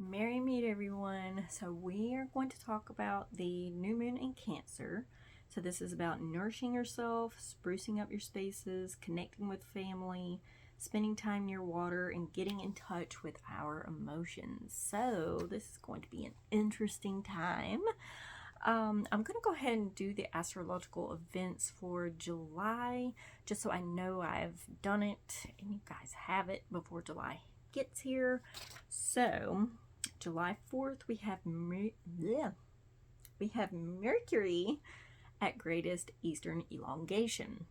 Merry meet everyone. So we are going to talk about the new moon in Cancer. So this is about nourishing yourself, sprucing up your spaces, connecting with family, spending time near water, and getting in touch with our emotions. So this is going to be an interesting time. I'm going to go ahead and do the astrological events for July, just so I know I've done it and you guys have it before July gets here. So July 4th, we have Mercury at greatest eastern elongation.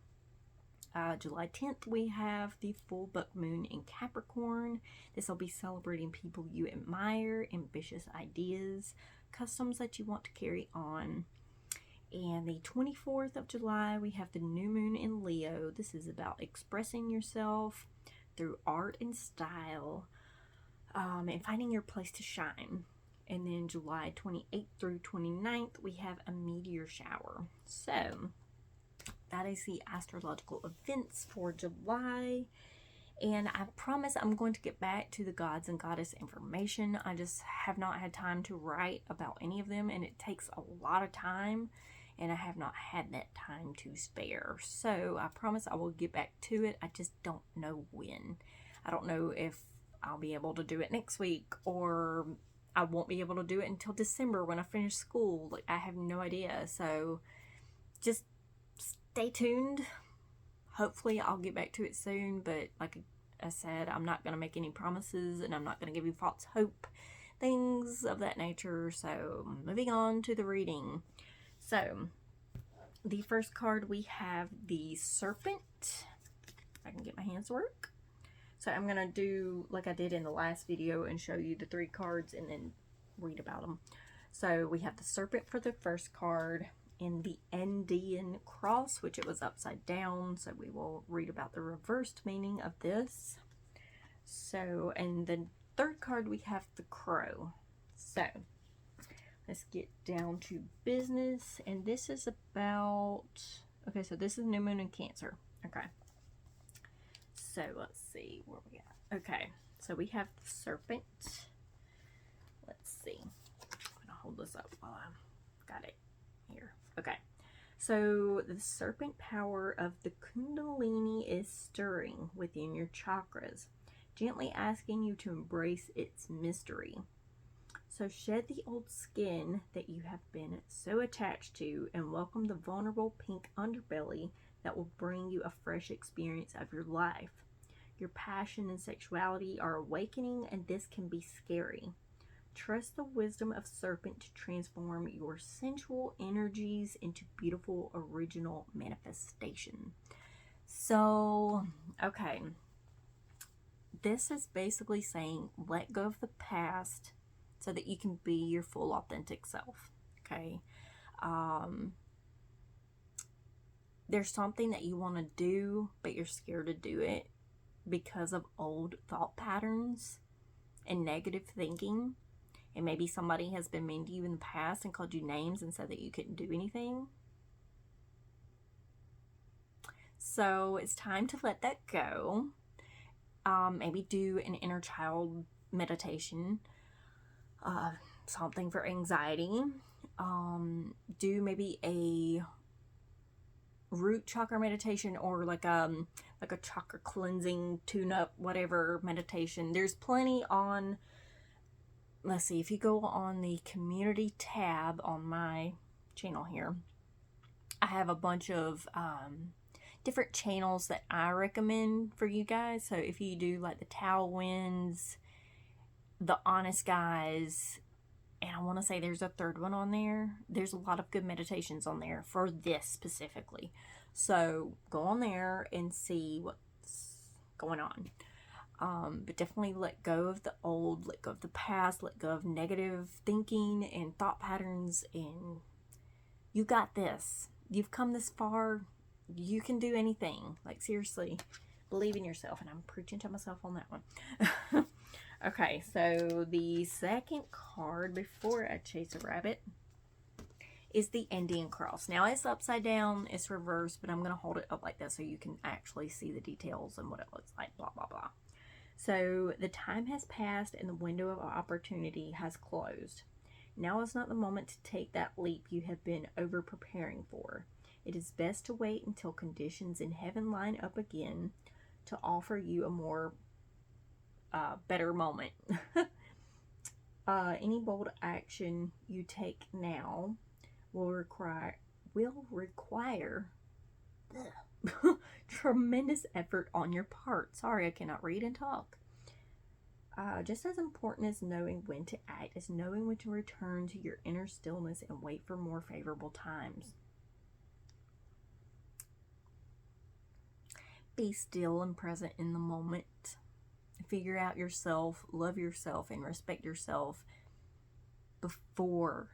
July 10th, we have the full buck moon in Capricorn. This will be celebrating people you admire, ambitious ideas, customs that you want to carry on. And the 24th of July, we have the new moon in Leo. This is about expressing yourself through art and style, and finding your place to shine. And then July 28th through 29th, we have a meteor shower. So that is the astrological events for July. And I promise I'm going to get back to the gods and goddess information. I just have not had time to write about any of them, and it takes a lot of time, and I have not had that time to spare. So I promise I will get back to it. I just don't know when. I don't know if I'll be able to do it next week, or I won't be able to do it until December when I finish school. Like, I have no idea. So just stay tuned. Hopefully I'll get back to it soon, but like I said, I'm not going to make any promises, and I'm not going to give you false hope, things of that nature. So moving on to the reading. So the first card, we have the Serpent. If I can get my hands to work. So I'm going to do like I did in the last video and show you the 3 cards and then read about them. So we have the Serpent for the first card, in the Andean cross, which it was upside down. So we will read about the reversed meaning of this. So, and the third card, we have the Crow. So let's get down to business. And this is about, okay, so this is new moon in Cancer. Okay. So let's see where we at. Okay, so we have the Serpent. Let's see. I'm gonna hold this up while I got it here. Okay, so the serpent power of the Kundalini is stirring within your chakras, gently asking you to embrace its mystery. So shed the old skin that you have been so attached to and welcome the vulnerable pink underbelly that will bring you a fresh experience of your life. Your passion and sexuality are awakening, and this can be scary. Trust the wisdom of Serpent to transform your sensual energies into beautiful original manifestation. So, okay. This is basically saying let go of the past so that you can be your full authentic self. Okay. There's something that you want to do, but you're scared to do it because of old thought patterns and negative thinking. And maybe somebody has been mean to you in the past and called you names and said that you couldn't do anything. So it's time to let that go. Maybe do an inner child meditation. Something for anxiety. Do maybe a root chakra meditation, or like a chakra cleansing, tune-up, whatever meditation. There's plenty on. Let's see, if you go on the community tab on my channel here, I have a bunch of different channels that I recommend for you guys. So if you do like the Tao Winds, the Honest Guys, and I want to say there's a third one on there. There's a lot of good meditations on there for this specifically. So go on there and see what's going on. But definitely let go of the old, let go of the past, let go of negative thinking and thought patterns, and you got this. You've come this far. You can do anything. Like, seriously, believe in yourself. And I'm preaching to myself on that one. Okay, so the second card before I chase a rabbit is the Indian cross. Now, it's upside down, it's reversed, but I'm going to hold it up like that so you can actually see the details and what it looks like, blah, blah, blah. So the time has passed and the window of opportunity has closed. Now is not the moment to take that leap you have been over preparing for. It is best to wait until conditions in heaven line up again to offer you a more better moment. Any bold action you take now will require tremendous effort on your part. Sorry, I cannot read and talk. Just as important as knowing when to act is knowing when to return to your inner stillness and wait for more favorable times. Be still and present in the moment. Figure out yourself, love yourself, and respect yourself before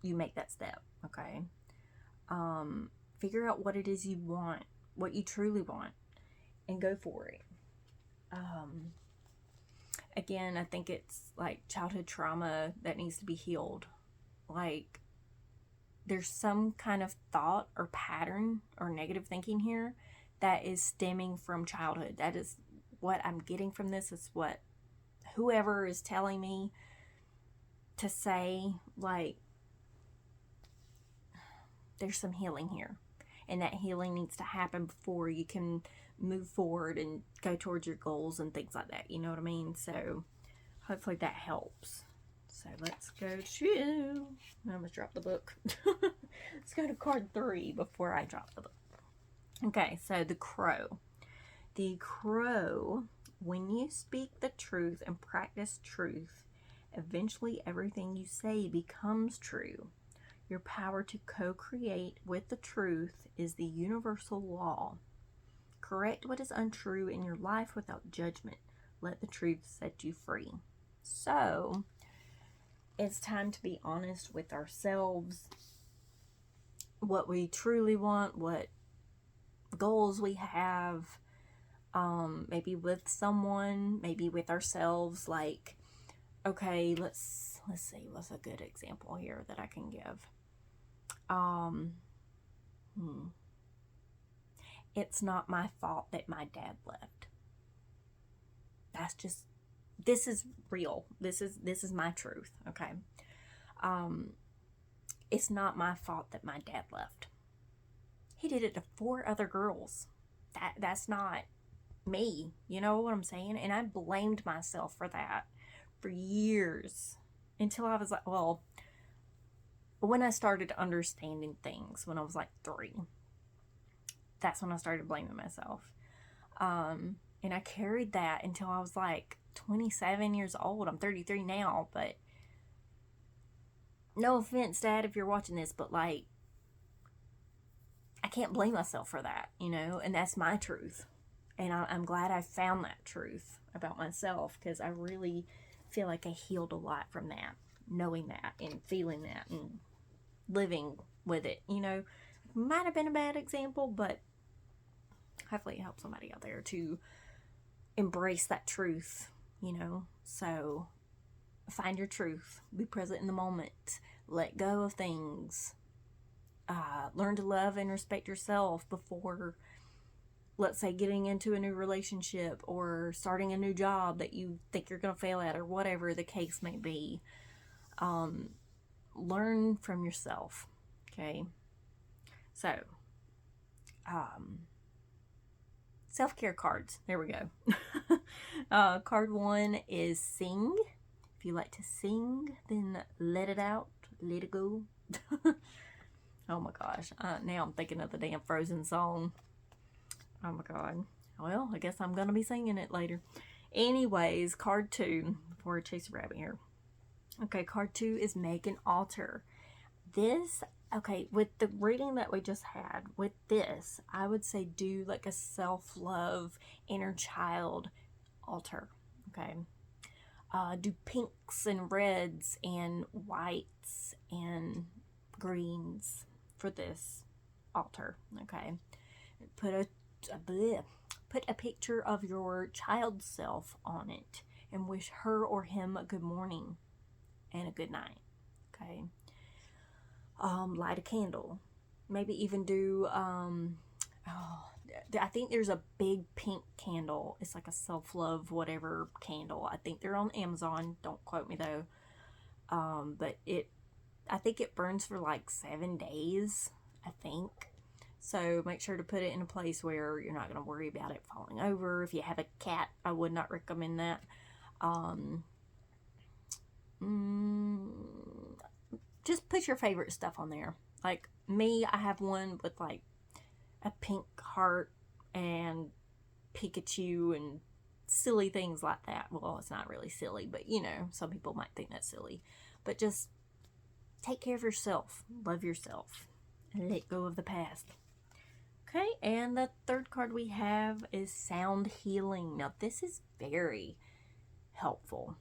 you make that step, okay? Figure out what it is you want, what you truly want, and go for it. Again, I think it's like childhood trauma that needs to be healed. Like, there's some kind of thought or pattern or negative thinking here that is stemming from childhood. That is what I'm getting from this. It's what whoever is telling me to say, like, there's some healing here. And that healing needs to happen before you can move forward and go towards your goals and things like that. You know what I mean? So hopefully that helps. So let's go to, I almost dropped the book. Let's go to card 3 before I drop the book. Okay, so the Crow. The Crow, when you speak the truth and practice truth, eventually everything you say becomes true. Your power to co-create with the truth is the universal law. Correct what is untrue in your life without judgment. Let the truth set you free. So, it's time to be honest with ourselves. What we truly want, what goals we have, maybe with someone, maybe with ourselves. Like, okay, let's see, what's a good example here that I can give? It's not my fault that my dad left. That's just, this is real. This is my truth, okay? It's not my fault that my dad left. He did it to 4 other girls. That's not me. You know what I'm saying? And I blamed myself for that for years until I was like, well, when I started understanding things when I was like 3, that's when I started blaming myself. And I carried that until I was like 27 years old. I'm 33 now, but no offense, Dad, if you're watching this, but like, I can't blame myself for that, you know, and that's my truth. And I'm glad I found that truth about myself, because I really feel like I healed a lot from that, knowing that and feeling that and living with it, you know. Might have been a bad example, but hopefully it helps somebody out there to embrace that truth, you know. So find your truth, be present in the moment, let go of things, learn to love and respect yourself before, let's say, getting into a new relationship or starting a new job that you think you're going to fail at, or whatever the case may be. Learn from yourself, okay? So, self-care cards. There we go. Card 1 is sing. If you like to sing, then let it out, let it go. Oh my gosh. Now I'm thinking of the damn Frozen song. Oh my God. Well, I guess I'm going to be singing it later. Anyways, card 2, before I chase a rabbit here. Okay, card 2 is make an altar. This, okay, with the reading that we just had, with this, I would say do like a self-love inner child altar, okay? Do pinks and reds and whites and greens for this altar, okay? Put a picture of your child self on it and wish her or him a good morning and a good night, okay? Light a candle. Maybe even do I think there's a big pink candle. It's like a self-love whatever candle. I think they're on Amazon. Don't quote me though. But I think it burns for like 7 days, I think. So make sure to put it in a place where you're not going to worry about it falling over. If you have a cat, I would not recommend that. Just put your favorite stuff on there. Like me, I have one with like a pink heart and Pikachu and silly things like that. Well, it's not really silly, but you know, some people might think that's silly. But just take care of yourself, love yourself, and let go of the past. Okay, and the third card we have is sound healing. Now, this is very helpful,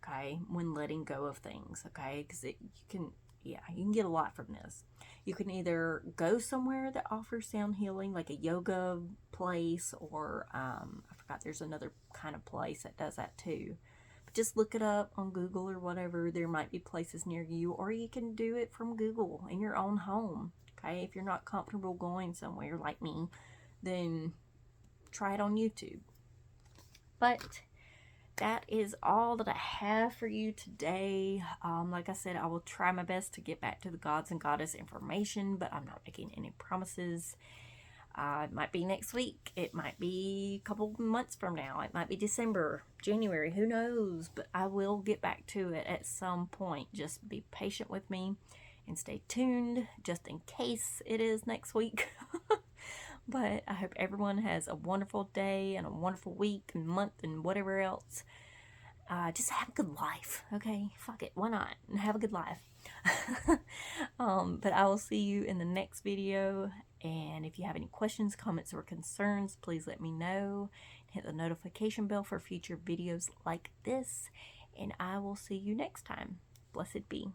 okay, when letting go of things, okay, because you can get a lot from this. You can either go somewhere that offers sound healing, like a yoga place, or I forgot, there's another kind of place that does that too. But just look it up on Google or whatever. There might be places near you, or you can do it from Google in your own home. Okay, if you're not comfortable going somewhere like me, then try it on YouTube. But that is all that I have for you today. Like I said, I will try my best to get back to the gods and goddess information, but I'm not making any promises. It might be next week. It might be a couple months from now. It might be December, January, who knows? But I will get back to it at some point. Just be patient with me and stay tuned just in case it is next week. But I hope everyone has a wonderful day and a wonderful week and month and whatever else. Just have a good life, okay? Fuck it, why not? Have a good life. But I will see you in the next video. And if you have any questions, comments, or concerns, please let me know. Hit the notification bell for future videos like this. And I will see you next time. Blessed be.